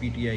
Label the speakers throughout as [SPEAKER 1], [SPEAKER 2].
[SPEAKER 1] PTI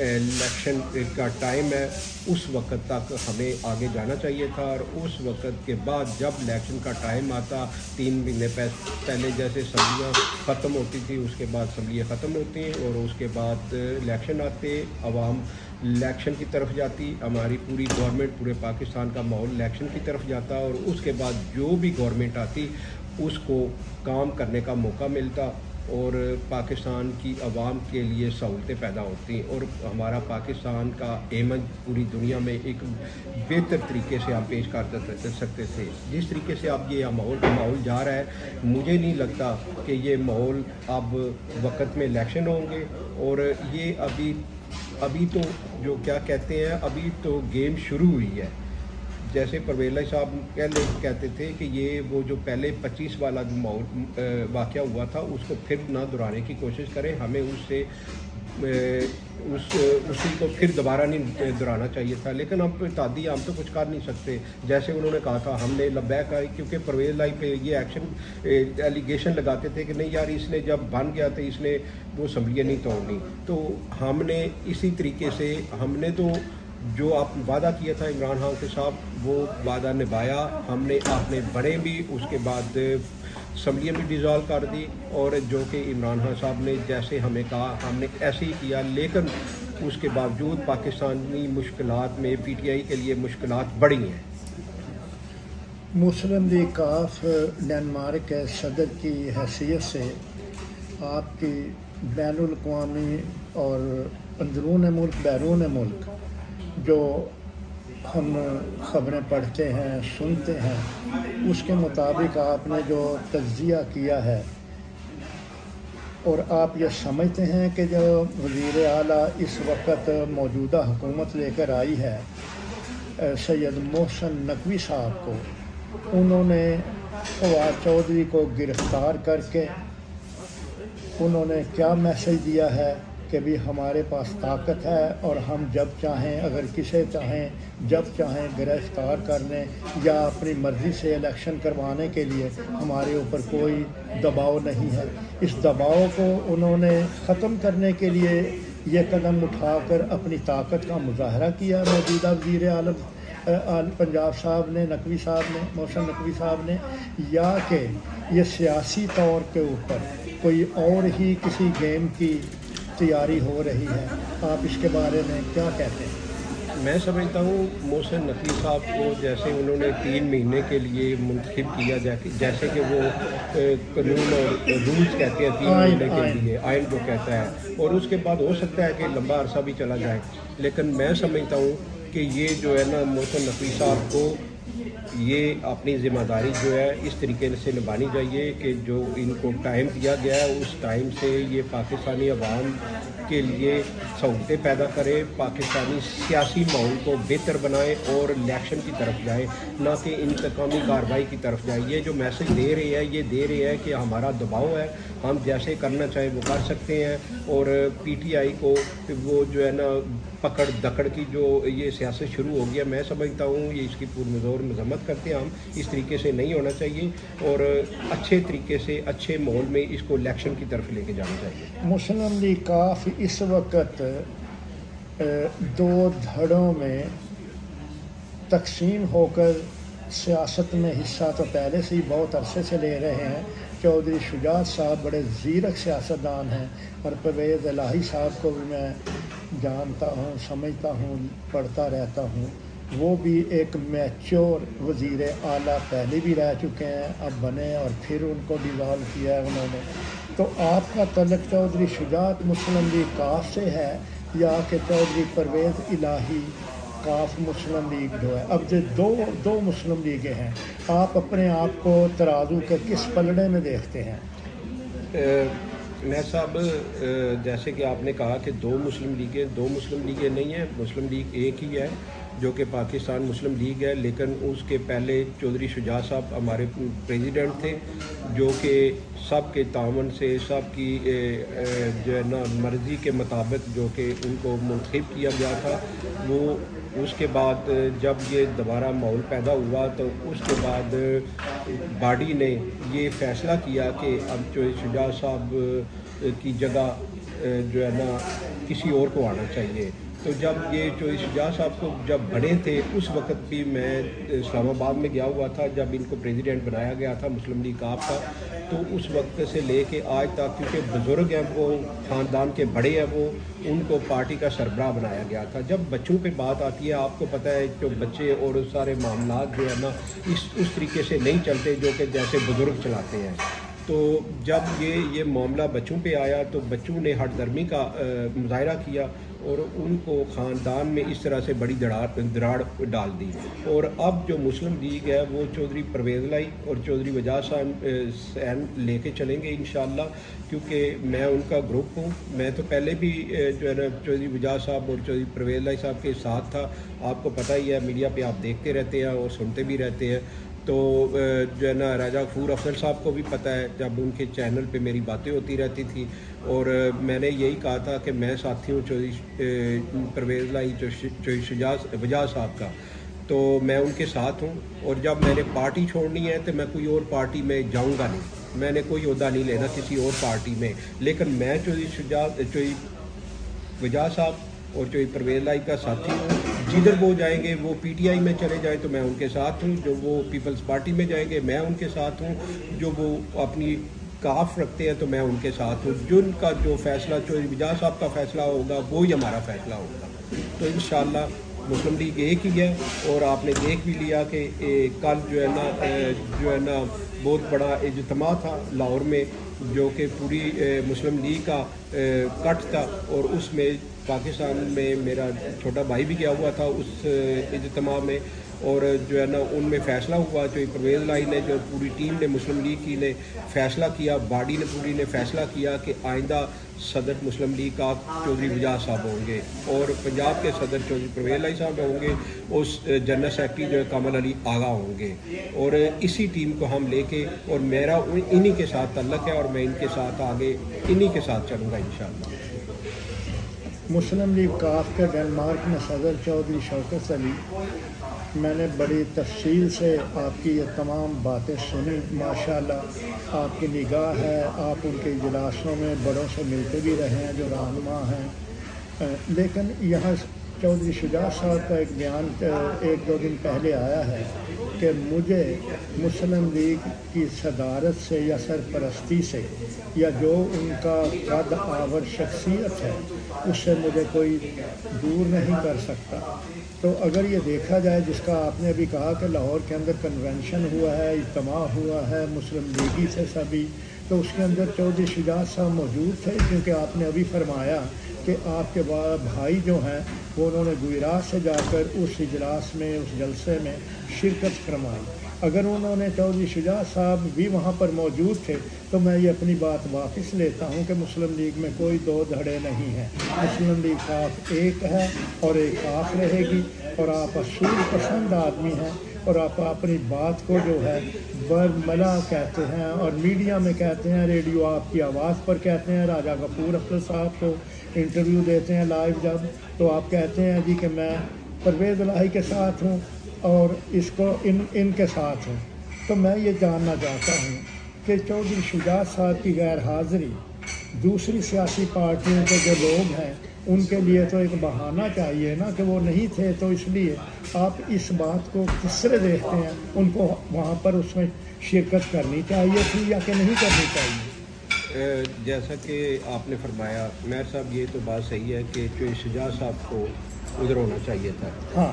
[SPEAKER 1] election کا time ہے اس وقت تک ہمیں آگے جانا چاہیے تھا، اور اس وقت کے بعد جب الیکشن کا ٹائم آتا 3 مہینے پہلے جیسے اسمبلیاں ختم ہوتی تھی اس کے بعد اسمبلیاں ختم ہوتی ہیں اور اس کے بعد الیکشن آتے، عوام الیکشن کی طرف جاتی، ہماری پوری گورنمنٹ پورے پاکستان کا ماحول الیکشن کی طرف جاتا، اور اس کے بعد جو بھی گورنمنٹ آتی اس کو کام کرنے کا موقع ملتا اور پاکستان کی عوام کے لیے سہولتیں پیدا ہوتی اور ہمارا پاکستان کا ایمن پوری دنیا میں ایک بہتر طریقے سے ہم پیش کر سکتے تھے۔ جس طریقے سے اب یہ ماحول جا رہا ہے، مجھے نہیں لگتا کہ یہ ماحول اب وقت میں الیکشن ہوں گے، اور یہ ابھی تو جو کیا کہتے ہیں ابھی تو گیم شروع ہوئی ہے۔ جیسے پرویز صاحب کہتے تھے کہ یہ وہ جو پہلے 25 والا واقعہ ہوا تھا اس کو پھر نہ دہرانے کی کوشش کریں، ہمیں اسی کو پھر دوبارہ نہیں دہرانا چاہیے تھا، لیکن اب تعدی ہم تو کچھ کر نہیں سکتے۔ جیسے انہوں نے کہا تھا ہم نے لبیک آئی، کیونکہ پرویز لائی پہ یہ ایلیگیشن لگاتے تھے کہ نہیں یار اس نے جب بن گیا تو اس نے وہ اسمبلیاں نہیں توڑنی، تو ہم نے اسی طریقے سے ہم نے تو جو آپ وعدہ کیا تھا عمران خان کے صاحب وہ وعدہ نبھایا، ہم نے اپنے بڑے بھی اس کے بعد اسمبلیاں بھی ڈیزالو کر دی، اور جو کہ عمران خان صاحب نے جیسے ہمیں کہا ہم نے ایسے ہی کیا، لیکن اس کے باوجود پاکستانی مشکلات میں پی ٹی آئی کے لیے مشکلات بڑھی ہیں۔
[SPEAKER 2] مسلم لیگ کاف ڈنمارک کے صدر کی حیثیت سے آپ کی بین الاقوامی اور اندرون ملک بیرون ملک جو ہم خبریں پڑھتے ہیں سنتے ہیں اس کے مطابق آپ نے جو تجزیہ کیا ہے، اور آپ یہ سمجھتے ہیں کہ جو وزیر اعلیٰ اس وقت موجودہ حکومت لے کر آئی ہے سید محسن نقوی صاحب کو، انہوں نے فواد چودھری کو گرفتار کر کے انہوں نے کیا میسج دیا ہے کہ بھی ہمارے پاس طاقت ہے اور ہم جب چاہیں اگر کسے چاہیں جب چاہیں گرفتار کر لیں، یا اپنی مرضی سے الیکشن کروانے کے لیے ہمارے اوپر کوئی دباؤ نہیں ہے۔ اس دباؤ کو انہوں نے ختم کرنے کے لیے یہ قدم اٹھا کر اپنی طاقت کا مظاہرہ کیا موجودہ وزیر اعلیٰ پنجاب صاحب نے محسن نقوی صاحب نے، یا کہ یہ سیاسی طور کے اوپر کوئی اور ہی کسی گیم کی تیاری ہو رہی ہے؟ آپ اس کے بارے میں کیا کہتے ہیں؟
[SPEAKER 1] میں سمجھتا ہوں محسن نقوی صاحب کو جیسے انہوں نے 3 مہینے کے لیے منتخب کیا، جیسے کہ وہ قانون اور رولز کہتے ہیں 3 مہینے کے لیے، آئین جو کہتا ہے، اور اس کے بعد ہو سکتا ہے کہ لمبا عرصہ بھی چلا جائے، لیکن میں سمجھتا ہوں کہ یہ جو ہے نا محسن نقوی صاحب کو یہ اپنی ذمہ داری جو ہے اس طریقے سے نبھانی چاہیے کہ جو ان کو ٹائم دیا گیا ہے اس ٹائم سے یہ پاکستانی عوام کے لیے سہولتیں پیدا کرے، پاکستانی سیاسی ماحول کو بہتر بنائے اور الیکشن کی طرف جائے، نہ کہ انتقامی کارروائی کی طرف جائے۔ یہ جو میسج دے رہے ہیں کہ ہمارا دباؤ ہے، ہم جیسے کرنا چاہیں وہ کر سکتے ہیں، اور پی ٹی آئی کو وہ جو ہے نا پکڑ دکڑ کی جو یہ سیاست شروع ہو گیا، میں سمجھتا ہوں یہ اس کی پرزور مذمت کرتے ہیں ہم، اس طریقے سے نہیں ہونا چاہیے، اور اچھے طریقے سے اچھے ماحول میں اس کو الیکشن کی طرف لے کے جانا چاہیے۔
[SPEAKER 2] مسلم لیگ کاف اس وقت 2 دھڑوں میں تقسیم ہو کر سیاست میں حصہ تو پہلے سے ہی بہت عرصے سے لے رہے ہیں۔ چودھری شجاعت صاحب بڑے زیرک سیاستدان ہیں، اور پرویز الہی صاحب کو بھی میں جانتا ہوں، سمجھتا ہوں، پڑھتا رہتا ہوں، وہ بھی ایک میچور وزیر اعلیٰ پہلے بھی رہ چکے ہیں، اب بنے اور پھر ان کو ڈیزالو کیا ہے انہوں نے۔ تو آپ کا تعلق چودھری شجاعت مسلم لیگ کاف سے ہے، یا کہ چودھری پرویز الہی کاف مسلم لیگ جو ہے؟ اب جو دو مسلم لیگیں ہیں، آپ اپنے آپ کو ترازو کے کس پلڑے میں دیکھتے ہیں؟
[SPEAKER 1] میں صاحب جیسے کہ آپ نے کہا کہ 2 مسلم لیگیں نہیں ہیں، مسلم لیگ ایک ہی ہے جو کہ پاکستان مسلم لیگ ہے، لیکن اس کے پہلے چودھری شجاعت صاحب ہمارے پریزیڈنٹ تھے، جو کہ سب کے تعاون سے سب کی جو ہے نا مرضی کے مطابق جو کہ ان کو منتخب کیا گیا تھا، وہ اس کے بعد جب یہ دوبارہ ماحول پیدا ہوا تو اس کے بعد باڈی نے یہ فیصلہ کیا کہ اب جو شجاعت صاحب کی جگہ جو ہے نا کسی اور کو آنا چاہیے. تو جب یہ چودھری شجاع صاحب کو جب بڑے تھے اس وقت بھی میں اسلام آباد میں گیا ہوا تھا جب ان کو پریزیڈنٹ بنایا گیا تھا مسلم لیگ کاف کا. تو اس وقت سے لے کے آج تک کیونکہ بزرگ ہیں وہ خاندان کے بڑے ہیں وہ ان کو پارٹی کا سربراہ بنایا گیا تھا. جب بچوں پہ بات آتی ہے آپ کو پتہ ہے جو بچے اور سارے معاملات جو ہے نا اس طریقے سے نہیں چلتے جو کہ جیسے بزرگ چلاتے ہیں. تو جب یہ معاملہ بچوں پہ آیا تو بچوں نے ہٹ درمی کا مظاہرہ کیا اور ان کو خاندان میں اس طرح سے بڑی دراڑ ڈال دی. اور اب جو مسلم لیگ ہے وہ چودھری پرویز لائی اور چودھری وجاہ صاحب لے کے چلیں گے انشاءاللہ, کیونکہ میں ان کا گروپ ہوں. میں تو پہلے بھی جو ہے نا چودھری وجاہ صاحب اور چودھری پرویز لائی صاحب کے ساتھ تھا. آپ کو پتہ ہی ہے میڈیا پہ آپ دیکھتے رہتے ہیں اور سنتے بھی رہتے ہیں. تو جو ہے نا راجہ غفور افضل صاحب کو بھی پتہ ہے جب ان کے چینل پہ میری باتیں ہوتی رہتی تھی اور میں نے یہی کہا تھا کہ میں ساتھی ہوں چودھری پرویز لائی چودھری وجاہ صاحب کا, تو میں ان کے ساتھ ہوں. اور جب میں نے پارٹی چھوڑنی ہے تو میں کوئی اور پارٹی میں جاؤں گا نہیں, میں نے کوئی عہدہ نہیں لینا کسی اور پارٹی میں. لیکن میں چودھری وجاہ صاحب اور چودھری پرویز لائی کا ساتھی ہوں. جدھر وہ جائیں گے وہ پی ٹی آئی میں چلے جائیں تو میں ان کے ساتھ ہوں, جو وہ پیپلز پارٹی میں جائیں گے میں ان کے ساتھ ہوں, جو وہ اپنی کاف رکھتے ہیں تو میں ان کے ساتھ ہوں. جن کا جو فیصلہ چودھری وجاہ صاحب کا فیصلہ ہوگا وہی ہمارا فیصلہ ہوگا. تو انشاءاللہ مسلم لیگ ایک ہی ہے. اور آپ نے دیکھ بھی لیا کہ کل جو ہے نا بہت بڑا اجتماع تھا لاہور میں جو کہ پوری مسلم لیگ کا کٹ تھا, اور اس میں پاکستان میں میرا چھوٹا بھائی بھی گیا ہوا تھا اس اجتماع میں. اور جو ہے نا ان میں فیصلہ ہوا جو پرویز لائی نے جو پوری ٹیم نے مسلم لیگ کی نے فیصلہ کیا, باڈی نے پوری نے فیصلہ کیا کہ آئندہ صدر مسلم لیگ کا چودھری وجاہ صاحب ہوں گے اور پنجاب کے صدر چودھری پرویز لائی صاحب ہوں گے, اس جنرل سیکرٹری جو ہے کامل علی آغا ہوں گے. اور اسی ٹیم کو ہم لے کے اور میرا انہی کے ساتھ تعلق ہے اور میں ان کے ساتھ آگے انہی کے ساتھ چلوں گا انشاءاللہ.
[SPEAKER 2] مسلم لیگ کاف کے ڈنمارک میں صدر چودھری شوکت علی, میں نے بڑی تفصیل سے آپ کی یہ تمام باتیں سنی. ماشاءاللہ آپ کی نگاہ ہے, آپ ان کے اجلاسوں میں بڑوں سے ملتے بھی رہے ہیں جو رہنما ہیں. لیکن یہاں چودھری شجاع صاحب کا ایک بیان 1-2 دن پہلے آیا ہے کہ مجھے مسلم لیگ کی صدارت سے یا سرپرستی سے یا جو ان کا قد آور شخصیت ہے اس سے مجھے کوئی دور نہیں کر سکتا. تو اگر یہ دیکھا جائے جس کا آپ نے ابھی کہا کہ لاہور کے اندر کنونشن ہوا ہے, اجتماع ہوا ہے مسلم لیگی سے سبھی, تو اس کے اندر چودھری شجاع صاحب موجود تھے, کیونکہ آپ نے ابھی فرمایا کہ آپ کے بھائی جو ہیں وہ انہوں نے گجرات سے جا کر اس اجلاس میں اس جلسے میں شرکت فرمائی. اگر انہوں نے چودھری شجاع صاحب بھی وہاں پر موجود تھے تو میں یہ اپنی بات واپس لیتا ہوں کہ مسلم لیگ میں کوئی دو دھڑے نہیں ہیں. مسلم لیگ کاف ایک ہے اور ایک کاف رہے گی, اور آپ اصول پسند آدمی ہیں اور آپ اپنی بات کو جو ہے برملا کہتے ہیں اور میڈیا میں کہتے ہیں, ریڈیو آپ کی آواز پر کہتے ہیں. راجہ غفور افضل صاحب کو انٹرویو دیتے ہیں لائیو جب, تو آپ کہتے ہیں جی کہ میں پرویز لائی کے ساتھ ہوں اور اس کو ان کے ساتھ ہوں. تو میں یہ جاننا چاہتا ہوں کہ چودھری شجاع صاحب کی غیر حاضری دوسری سیاسی پارٹیوں کے جو لوگ ہیں ان کے لیے تو ایک بہانہ چاہیے نا کہ وہ نہیں تھے, تو اس لیے آپ اس بات کو کس طرح دیکھتے ہیں؟ ان کو وہاں پر اس میں شرکت کرنی چاہیے تھی یا کہ نہیں کرنی چاہیے؟
[SPEAKER 1] جیسا کہ آپ نے فرمایا میر صاحب, یہ تو بات صحیح ہے کہ چودھری شجاع صاحب کو ادھر ہونا چاہیے تھا.
[SPEAKER 2] ہاں,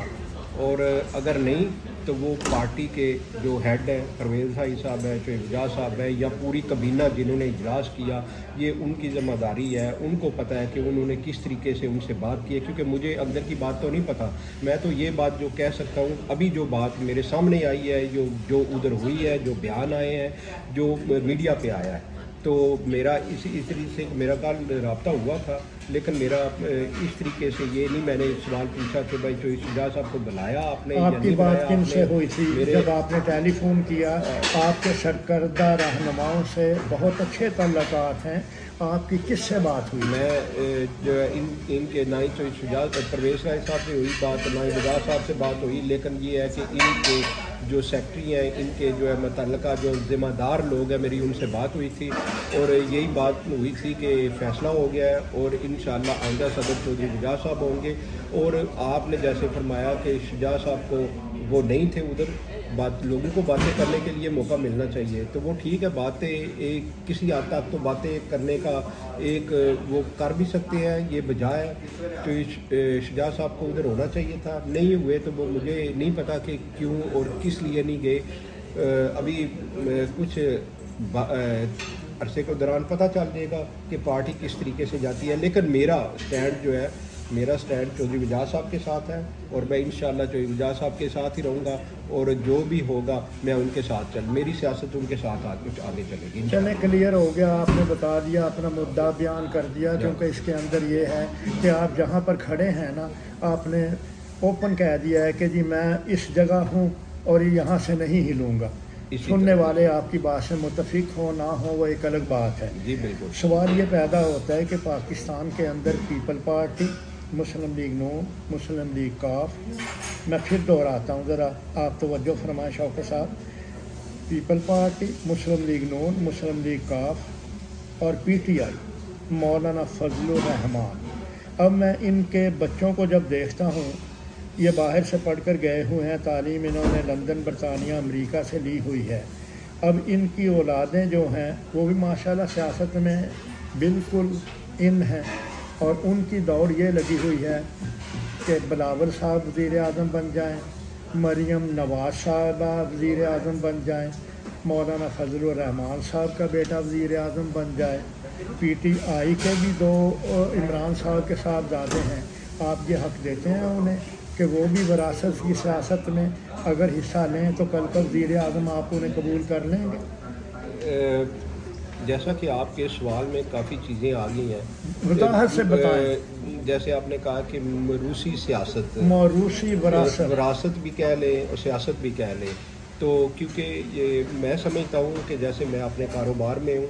[SPEAKER 1] اور اگر نہیں تو وہ پارٹی کے جو ہیڈ ہیں پرویز بھائی صاحب ہے, چودھری وجاہ صاحب ہے, یا پوری کابینہ جنہوں نے اجلاس کیا, یہ ان کی ذمہ داری ہے. ان کو پتہ ہے کہ انہوں نے کس طریقے سے ان سے بات کی ہے, کیونکہ مجھے اندر کی بات تو نہیں پتہ. میں تو یہ بات جو کہہ سکتا ہوں ابھی جو بات میرے سامنے آئی ہے, جو ادھر ہوئی ہے, جو بیان آئے ہیں, جو میڈیا پہ آیا ہے, تو میرا اس طریقے سے میرا کل رابطہ ہوا تھا, لیکن میرا اس طریقے سے یہ نہیں, میں نے سوال پوچھا کہ بھائی چودھری شجاع صاحب کو بلایا آپ نے,
[SPEAKER 2] آپ کی بات کن سے ہوئی تھی جب آپ نے ٹیلی فون کیا؟ آپ کے سرکردہ رہنماؤں سے بہت اچھے تعلقات ہیں, آپ کی کس سے بات ہوئی؟
[SPEAKER 1] میں جو ان کے نہ ہی چودھری شجاع پرویز صاحب سے ہوئی بات, نہ ہی وجاہ صاحب سے بات ہوئی, لیکن یہ ہے کہ ان کے جو سیکٹری ہیں ان کے جو ہے متعلقہ جو ذمہ دار لوگ ہیں، میری ان سے بات ہوئی تھی اور یہی بات ہوئی تھی کہ فیصلہ ہو گیا ہے اور انشاءاللہ آئندہ صدر چودھری وجاز صاحب ہوں گے. اور آپ نے جیسے فرمایا کہ شجاع صاحب کو وہ نہیں تھے ادھر، لوگوں کو باتیں کرنے کے لیے موقع ملنا چاہیے. تو وہ ٹھیک ہے، باتیں ایک کسی حد تک تو باتیں کرنے کا ایک وہ کر بھی سکتے ہیں، یہ بجائے تو شجاع صاحب کو ادھر ہونا چاہیے تھا. نہیں ہوئے تو وہ مجھے نہیں پتا کہ کیوں اور کس لیے نہیں گئے. ابھی کچھ عرصے کے دوران پتہ چل جائے گا کہ پارٹی کس طریقے سے جاتی ہے. لیکن میرا سٹینڈ جو ہے، میرا سٹینڈ چودھری وجاز صاحب کے ساتھ ہے اور میں انشاءاللہ چودھری وجاز صاحب کے ساتھ ہی رہوں گا اور جو بھی ہوگا میں ان کے ساتھ میری سیاست ان کے ساتھ آگے چلے گی.
[SPEAKER 2] چلیں کلیئر ہو گیا، آپ نے بتا دیا، اپنا مدعا بیان کر دیا. کیونکہ اس کے اندر یہ ہے کہ آپ جہاں پر کھڑے ہیں نا، آپ نے اوپن کہہ دیا ہے کہ جی میں اس جگہ ہوں اور یہاں سے نہیں ہلوں گا. سننے والے آپ کی بات سے متفق ہوں نہ ہوں وہ ایک الگ بات ہے.
[SPEAKER 1] جی بالکل.
[SPEAKER 2] سوال یہ پیدا ہوتا ہے کہ پاکستان کے اندر پیپل پارٹی، مسلم لیگ نون، مسلم لیگ کاف، میں پھر دہراتا ہوں، ذرا آپ توجہ فرمائیں شوکت صاحب، پیپل پارٹی، مسلم لیگ نون، مسلم لیگ کاف اور پی ٹی آئی، مولانا فضل الرحمان. اب میں ان کے بچوں کو جب دیکھتا ہوں، یہ باہر سے پڑھ کر گئے ہوئے ہیں، تعلیم انہوں نے لندن، برطانیہ، امریکہ سے لی ہوئی ہے. اب ان کی اولادیں جو ہیں وہ بھی ماشاءاللہ سیاست میں بالکل ان ہیں اور ان کی دوڑ یہ لگی ہوئی ہے کہ بلاول صاحب وزیر اعظم بن جائیں، مریم نواز صاحبہ وزیر اعظم بن جائیں، مولانا فضل الرحمان صاحب کا بیٹا وزیر اعظم بن جائے. پی ٹی آئی کے بھی دو عمران صاحب کے صاحبزادے ہیں. آپ یہ حق دیتے ہیں انہیں کہ وہ بھی وراثت کی سیاست میں اگر حصہ لیں تو کل کا وزیر اعظم آپ انہیں قبول کر لیں گے؟
[SPEAKER 1] جیسا کہ آپ کے سوال میں کافی چیزیں آ گئی ہیں،
[SPEAKER 2] وضاحت سے بتائیں.
[SPEAKER 1] جیسے آپ نے کہا کہ موروثی سیاست،
[SPEAKER 2] موروثی
[SPEAKER 1] وراثت بھی کہہ لیں اور سیاست بھی کہہ لیں. تو کیونکہ یہ میں سمجھتا ہوں کہ جیسے میں اپنے کاروبار میں ہوں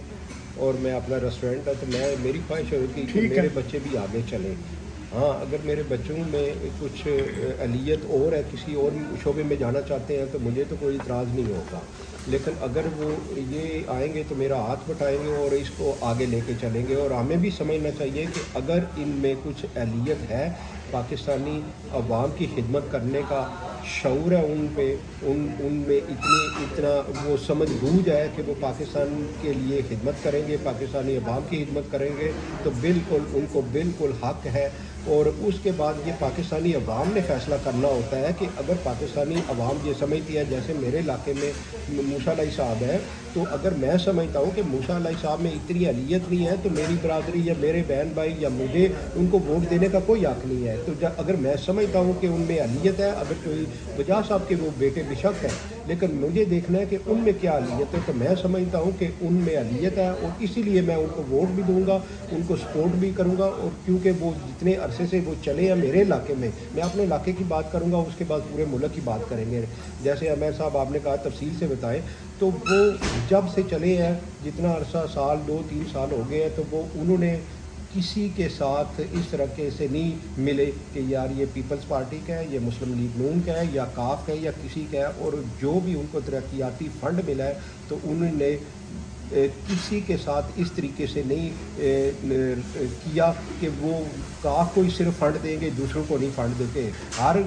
[SPEAKER 1] اور میں اپنا ریسٹورینٹ ہے تو میری خواہش ہوگی کہ میرے بچے بھی آگے چلیں. ہاں، اگر میرے بچوں میں کچھ اہلیت اور ہے، کسی اور شعبے میں جانا چاہتے ہیں تو مجھے تو کوئی اعتراض نہیں ہوگا. لیکن اگر وہ یہ آئیں گے تو میرا ہاتھ بٹائیں گے اور اس کو آگے لے کے چلیں گے. اور ہمیں بھی سمجھنا چاہیے کہ اگر ان میں کچھ اہلیت ہے، پاکستانی عوام کی خدمت کرنے کا شعور ہے ان پہ، ان میں اتنا وہ سمجھ بوجھ ہے کہ وہ پاکستان کے لیے خدمت کریں گے، پاکستانی عوام کی خدمت کریں گے، تو بالکل ان کو بالکل حق ہے. اور اس کے بعد یہ پاکستانی عوام نے فیصلہ کرنا ہوتا ہے کہ اگر پاکستانی عوام یہ سمجھتی ہے، جیسے میرے علاقے میں موسیٰ علیہ صاحب ہے، تو اگر میں سمجھتا ہوں کہ موسیٰ علیہ صاحب میں اتنی اہلیت نہیں ہے تو میری برادری یا میرے بہن بھائی یا مجھے ان کو ووٹ دینے کا کوئی حق نہیں ہے. تو اگر میں سمجھتا ہوں کہ ان میں اہلیت ہے، اگر کوئی وجاز صاحب کے وہ بیٹے بے شک ہے، لیکن مجھے دیکھنا ہے کہ ان میں کیا اہلیت ہے، تو میں سمجھتا ہوں کہ ان میں اہلیت ہے اور اسی لیے میں ان کو ووٹ بھی دوں گا، ان کو سپورٹ بھی کروں گا. اور کیونکہ وہ جتنے عرصے سے وہ چلے ہیں میرے علاقے میں اپنے علاقے کی بات کروں گا، اس کے بعد پورے ملک کی بات کریں گے. جیسے عمیر صاحب آپ نے کہا تفصیل سے بتائیں، تو وہ جب سے چلے ہیں جتنا عرصہ، سال 2-3 سال ہو گئے ہیں، تو وہ انہوں نے کسی کے ساتھ اس طریقے سے نہیں ملے کہ یار یہ پیپلز پارٹی کا ہے، یہ مسلم لیگ نون کا ہے، یا کاف کا ہے، یا کسی کا ہے. اور جو بھی ان کو ترقیاتی فنڈ ملا ہے تو انہوں نے کسی کے ساتھ اس طریقے سے نہیں کیا کہ وہ کاف کو ہی صرف فنڈ دیں گے، دوسروں کو نہیں فنڈ دیتے. ہر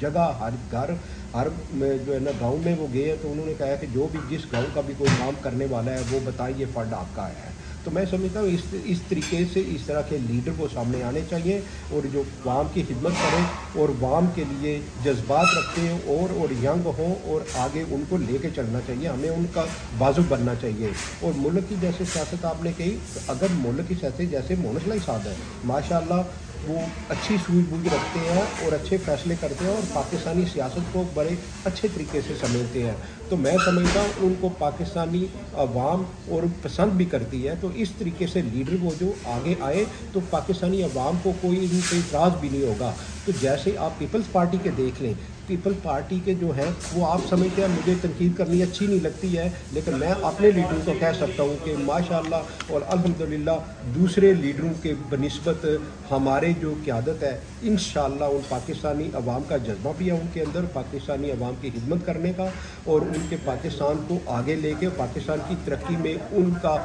[SPEAKER 1] جگہ، ہر گھر، ہر جو ہے نا گاؤں میں وہ گئے تو انہوں نے کہا کہ جو بھی جس گاؤں کا بھی کوئی کام کرنے والا ہے وہ بتائیں یہ فنڈ آپ کا آیا ہے. تو میں سمجھتا ہوں اس طریقے سے اس طرح کے لیڈر کو سامنے آنے چاہیے اور جو عوام کی خدمت کریں اور عوام کے لیے جذبات رکھتے ہیں اور ینگ ہوں اور آگے ان کو لے کے چلنا چاہیے. ہمیں ان کا بازو بننا چاہیے. اور ملک کی جیسے سیاست آپ نے کہی، اگر ملک کی سیاست جیسے مونس علیہ صاحب ہے، ماشاءاللہ وہ اچھی سوجھ بوجھ رکھتے ہیں اور اچھے فیصلے کرتے ہیں اور پاکستانی سیاست کو بڑے اچھے طریقے سے سمجھتے ہیں. تو میں سمجھتا ہوں ان کو پاکستانی عوام اور پسند بھی کرتی ہے. تو اس طریقے سے لیڈر وہ جو آگے آئے تو پاکستانی عوام کو کوئی ان پہ اعتراض بھی نہیں ہوگا. تو جیسے آپ پیپلز پارٹی کے دیکھ لیں، پیپل پارٹی کے جو ہیں وہ آپ سمجھتے ہیں مجھے تنقید کرنی اچھی نہیں لگتی ہے، لیکن میں اپنے لیڈروں کو کہہ سکتا ہوں کہ ماشاءاللہ اور الحمدللہ دوسرے لیڈروں کے بنسبت ہمارے جو قیادت ہے انشاءاللہ ان پاکستانی عوام کا جذبہ بھی ہے ان کے اندر، پاکستانی عوام کی خدمت کرنے کا اور ان کے پاکستان کو آگے لے کے پاکستان کی ترقی میں ان کا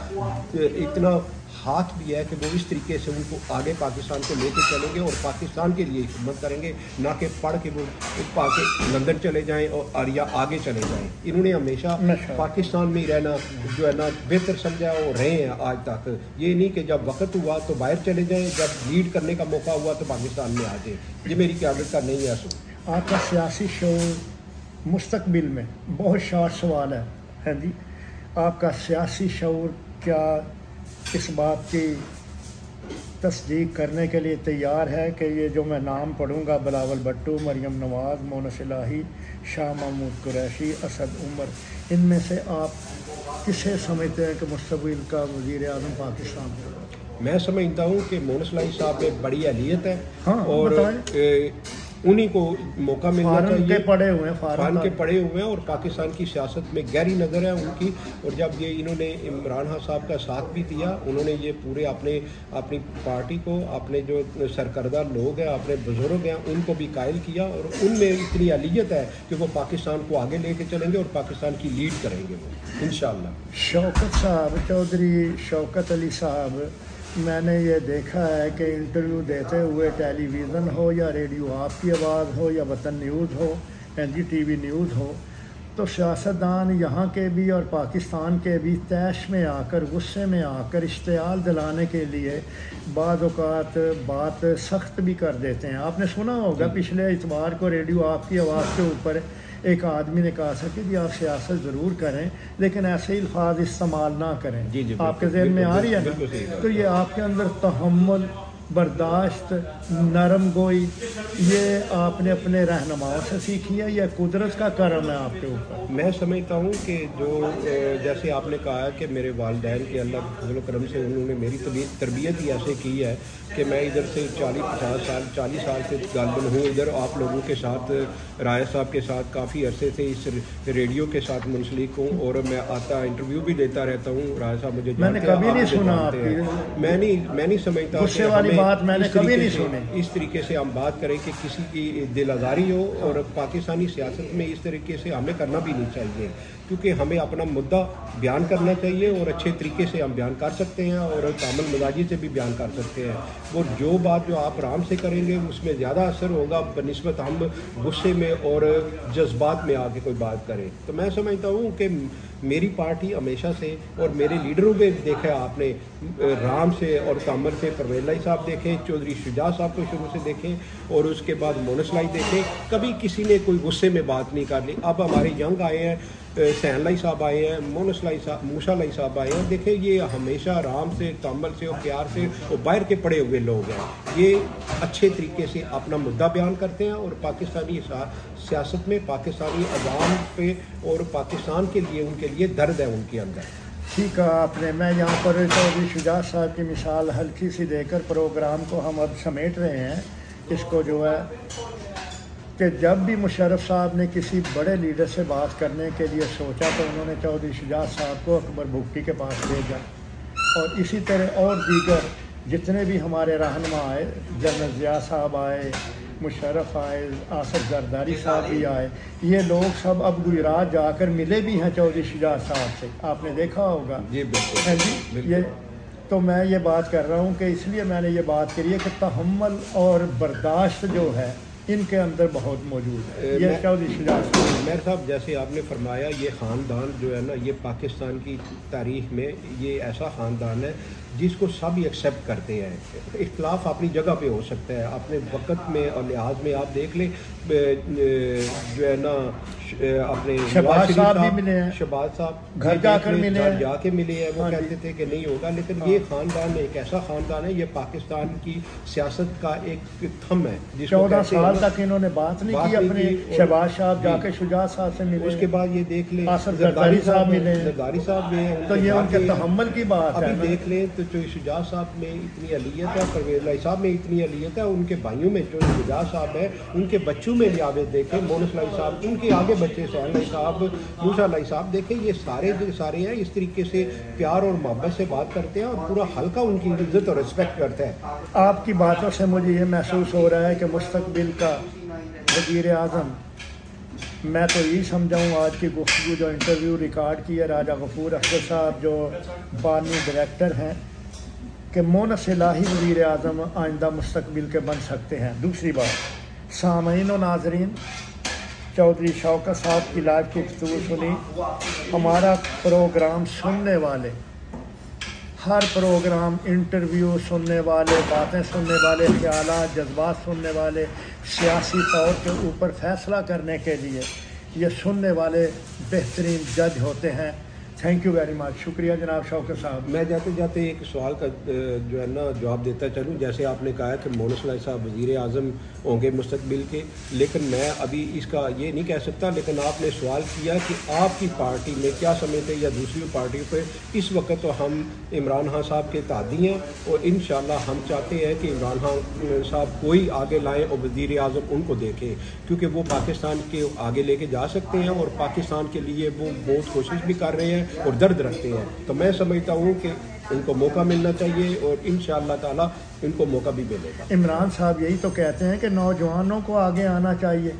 [SPEAKER 1] اتنا ہاتھ بھی ہے کہ وہ اس طریقے سے ان کو آگے پاکستان کو لے کے چلیں گے اور پاکستان کے لیے خدمت کریں گے، نہ کہ پڑھ کے وہ لندن چلے جائیں اور یا آگے چلے جائیں۔ انہوں نے ہمیشہ پاکستان میں ہی رہنا جو ہے نا بہتر سمجھا اور رہے ہیں آج تک، یہ نہیں کہ جب وقت ہوا تو باہر چلے جائیں، جب لیڈ کرنے کا موقع ہوا تو پاکستان میں آ جائیں۔ یہ میری قیادت کا نہیں ہے۔
[SPEAKER 2] آپ کا سیاسی شعور مستقبل میں بہت شارٹ سوال ہے جی، آپ کا سیاسی شعور کیا اس بات کی تصدیق کرنے کے لیے تیار ہے کہ یہ جو میں نام پڑھوں گا بلاول بھٹو، مریم نواز، مونس الہی، شاہ محمود قریشی، اسد عمر، ان میں سے آپ کسے سمجھتے ہیں کہ مستقبل کا وزیر اعظم پاکستان ہوگا؟
[SPEAKER 1] میں سمجھتا ہوں کہ مونس الہی صاحب میں بڑی اہلیت ہے اور
[SPEAKER 2] بتائیں۔
[SPEAKER 1] انہی کو موقع ملنا چاہیے،
[SPEAKER 2] فارن
[SPEAKER 1] کے پڑھے ہوئے ہیں اور پاکستان کی سیاست میں گہری نظر ہے ان کی، اور جب یہ انہوں نے عمران خان صاحب کا ساتھ بھی دیا، انہوں نے یہ پورے اپنی پارٹی کو، اپنے جو سرکردہ لوگ ہیں، اپنے بزرگ ہیں، ان کو بھی قائل کیا اور ان میں اتنی اہلیت ہے کہ وہ پاکستان کو آگے لے کے چلیں گے اور پاکستان کی لیڈ کریں گے وہ انشاءاللہ۔
[SPEAKER 2] شوکت صاحب، چودھری شوکت علی صاحب، میں نے یہ دیکھا ہے کہ انٹرویو دیتے ہوئے ٹیلی ویژن ہو یا ریڈیو آپ کی آواز ہو یا وطن نیوز ہو، N G T V news ہو، تو سیاستدان یہاں کے بھی اور پاکستان کے بھی طیش میں آ کر، غصے میں آ کر اشتعال دلانے کے لیے بعض اوقات بات سخت بھی کر دیتے ہیں۔ آپ نے سنا ہوگا پچھلے اتوار کو ریڈیو آپ کی آواز کے اوپر ایک آدمی نے کہا تھا کہ جی آپ سیاست ضرور کریں لیکن ایسے ہی الفاظ استعمال نہ کریں۔ آپ کے ذہن میں آ رہی ہے نا؟ تو یہ آپ کے اندر تحمل، برداشت، نرم گوئی، یہ آپ نے اپنے رہنماؤں سے سیکھی ہے یا قدرت کا کرم ہے آپ کے اوپر؟
[SPEAKER 1] میں سمجھتا ہوں کہ جو جیسے آپ نے کہا کہ میرے والدین کے اللہ فضل و کرم سے انہوں نے میری تربیت ہی ایسے کی ہے کہ میں ادھر سے 40 سال سے غالباً ہوں ادھر آپ لوگوں کے ساتھ، رائے صاحب کے ساتھ کافی عرصے سے اس ریڈیو کے ساتھ منسلک ہوں اور میں آتا انٹرویو بھی دیتا رہتا ہوں۔ رائے صاحب مجھے
[SPEAKER 2] میں نے کبھی نہیں سنا آپ کی،
[SPEAKER 1] میں نہیں سمجھتا
[SPEAKER 2] غصے والی بات میں نے کبھی نہیں سنی۔
[SPEAKER 1] اس طریقے سے ہم بات کریں کہ کسی کی دل آزاری ہو، اور پاکستانی سیاست میں اس طریقے سے ہمیں کرنا بھی نہیں چاہیے، کیونکہ ہمیں اپنا مدعا بیان کرنا چاہیے اور اچھے طریقے سے ہم بیان کر سکتے ہیں اور کامل مزاجی سے بھی بیان کر سکتے ہیں۔ وہ جو بات جو آپ آرام سے کریں گے اس میں زیادہ اثر ہوگا بنسبت ہم غصے میں اور جذبات میں آ کے کوئی بات کریں۔ تو میں سمجھتا ہوں کہ میری پارٹی ہمیشہ سے اور میرے لیڈروں میں دیکھا آپ نے رام سے اور تامر سے پرویز الہی صاحب دیکھیں، چودھری شجاع صاحب کو شروع سے دیکھیں اور اس کے بعد مونس الہی دیکھیں، کبھی کسی نے کوئی غصے میں بات نہیں کر لی۔ اب ہمارے ینگ آئے ہیں، سین الہی صاحب آئے ہیں، مونس الہی صاحب، موسیٰ الہی صاحب آئے ہیں، دیکھیں یہ ہمیشہ رام سے، تامر سے اور پیار سے اور باہر کے پڑے ہوئے لوگ ہیں، یہ اچھے طریقے سے اپنا مدعا بیان کرتے ہیں اور پاکستانی سیاست میں پاکستانی عوام پہ اور پاکستان کے لیے ان کے لیے درد ہے ان کے اندر۔
[SPEAKER 2] ٹھیک ہے آپ نے، میں یہاں پر چودھری شجاع صاحب کی مثال ہلکی سی دے کر پروگرام کو ہم اب سمیٹ رہے ہیں۔ اس کو جو ہے کہ جب بھی مشرف صاحب نے کسی بڑے لیڈر سے بات کرنے کے لیے سوچا تو انہوں نے چودھری شجاع صاحب کو اکبر بھگٹی کے پاس بھیجا، اور اسی طرح اور دیگر جتنے بھی ہمارے رہنما آئے، جنرل ضیاء صاحب آئے، مشرف آئے، آصف زرداری صاحب بھی آئے، یہ لوگ سب اب گجرات جا کر ملے بھی ہیں چودھری شجاع صاحب سے، آپ نے دیکھا ہوگا۔
[SPEAKER 1] جی بالکل،
[SPEAKER 2] یہ تو میں یہ بات کر رہا ہوں کہ اس لیے میں نے یہ بات کری ہے کہ تحمل اور برداشت جو ہے ان کے اندر بہت موجود ہے۔ یہ چودھری شجاع صاحب،
[SPEAKER 1] میر صاحب جیسے آپ نے فرمایا، یہ خاندان جو ہے نا، یہ پاکستان کی تاریخ میں یہ ایسا خاندان ہے جس کو سب ایکسیپٹ کرتے ہیں۔ اختلاف اپنی جگہ پہ ہو سکتا ہے، اپنے وقت میں اور لحاظ میں آپ دیکھ لیں جو ہے نا اپنے
[SPEAKER 2] شہباز صاحب بھی ملے ہیں،
[SPEAKER 1] شہباز صاحب
[SPEAKER 2] گھر جا کر ملے ہیں،
[SPEAKER 1] جا کے ملے ہیں، وہ کہتے تھے کہ نہیں ہوگا، لیکن یہ خاندان ایک ایسا خاندان ہے، یہ پاکستان کی سیاست کا ایک تھم ہے،
[SPEAKER 2] 14 سال تک انہوں نے بات نہیں کی اپنے شہباز صاحب جا کے شجاعت صاحب سے ملے،
[SPEAKER 1] اس کے بعد یہ دیکھ لیں
[SPEAKER 2] زرداری صاحب ملے،
[SPEAKER 1] زرداری صاحب میں
[SPEAKER 2] تو یہ ان کے تحمل کی بات ہے۔
[SPEAKER 1] ابھی دیکھ لیں تو جو شجاعت صاحب میں اتنی اہلیت ہے، پرویز لائی صاحب میں اتنی اہلیت ہے، ان کے بھائیوں میں جو شجاعت صاحب ہے ان کے بچوں میں لیاقت دیکھیں، مونس لائی صاحب ان کے آگے بچے سہیل لائی صاحب، موسیٰ لائی صاحب، دیکھیں یہ سارے ہیں اس طریقے سے پیار اور محبت سے بات کرتے ہیں اور پورا حلقہ ان کی عزت اور رسپیکٹ کرتا ہے۔
[SPEAKER 2] آپ کی باتوں سے مجھے یہ محسوس ہو رہا ہے کہ مستقبل کا وزیر اعظم، میں تو یہی سمجھاؤں آج کی گفتگو جو انٹرویو ریکارڈ کی ہے راجہ غفور اختر صاحب جو بارمی ڈائریکٹر ہیں، کہ مونس الہی وزیر اعظم آئندہ مستقبل کے بن سکتے ہیں۔ دوسری بات، سامعین و ناظرین، چودھری شوکت صاحب کی لائیو گفتگو سنی، ہمارا پروگرام سننے والے، ہر پروگرام انٹرویو سننے والے، باتیں سننے والے، خیالات جذبات سننے والے، سیاسی طور کے اوپر فیصلہ کرنے کے لیے یہ سننے والے بہترین جج ہوتے ہیں۔ تھینک یو ویری مچ، شکریہ جناب شوکت صاحب۔
[SPEAKER 1] میں جاتے جاتے ایک سوال کا جو ہے نا جواب دیتا چلوں، جیسے آپ نے کہا کہ مونس لائی صاحب وزیر اعظم ہوں گے مستقبل کے، لیکن میں ابھی اس کا یہ نہیں کہہ سکتا، لیکن آپ نے سوال کیا کہ آپ کی پارٹی میں کیا سمجھتے یا دوسری پارٹی پہ، اس وقت تو ہم عمران خان صاحب کے تابع ہیں اور انشاءاللہ ہم چاہتے ہیں کہ عمران خان صاحب کوئی آگے لائیں اور وزیر اعظم ان کو دیکھیں، کیونکہ وہ پاکستان کے آگے لے کے جا سکتے ہیں اور پاکستان کے لیے وہ بہت کوشش بھی کر رہے ہیں اور درد رکھتے ہیں۔ تو میں سمجھتا ہوں کہ ان کو موقع ملنا چاہیے اور انشاءاللہ تعالی ان کو موقع بھی ملے گا۔
[SPEAKER 2] عمران صاحب یہی تو کہتے ہیں کہ نوجوانوں کو آگے آنا چاہیے،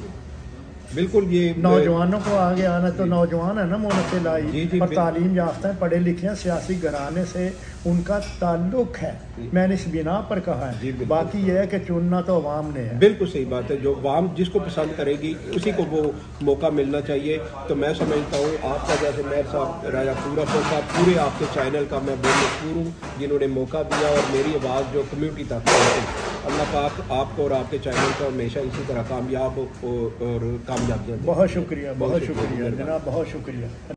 [SPEAKER 1] بالکل، یہ
[SPEAKER 2] نوجوانوں کو آگے آنا، تو نوجوان ہے نا مونس الہی،
[SPEAKER 1] جی
[SPEAKER 2] اور تعلیم یافتہ ہیں، پڑھے لکھے ہیں، سیاسی گھرانے سے ان کا تعلق ہے، میں نے اس بنا پر کہا ہے، باقی یہ ہے کہ چننا تو عوام نے ہے۔
[SPEAKER 1] بالکل صحیح بات ہے، جو عوام جس کو پسند کرے گی اسی کو وہ موقع ملنا چاہیے۔ تو میں سمجھتا ہوں آپ کا جیسے میر صاحب، راجہ پورا صاحب، پورے آپ کے چینل کا میں بہت مشکور ہوں جنہوں نے موقع دیا اور میری آواز جو کمیونٹی تک پہنچی۔ اللہ پاک آپ کو اور آپ کے چینل کو ہمیشہ اسی طرح کامیاب اور کامیابیاں دے۔
[SPEAKER 2] بہت شکریہ، بہت شکریہ جناب، بہت شکریہ۔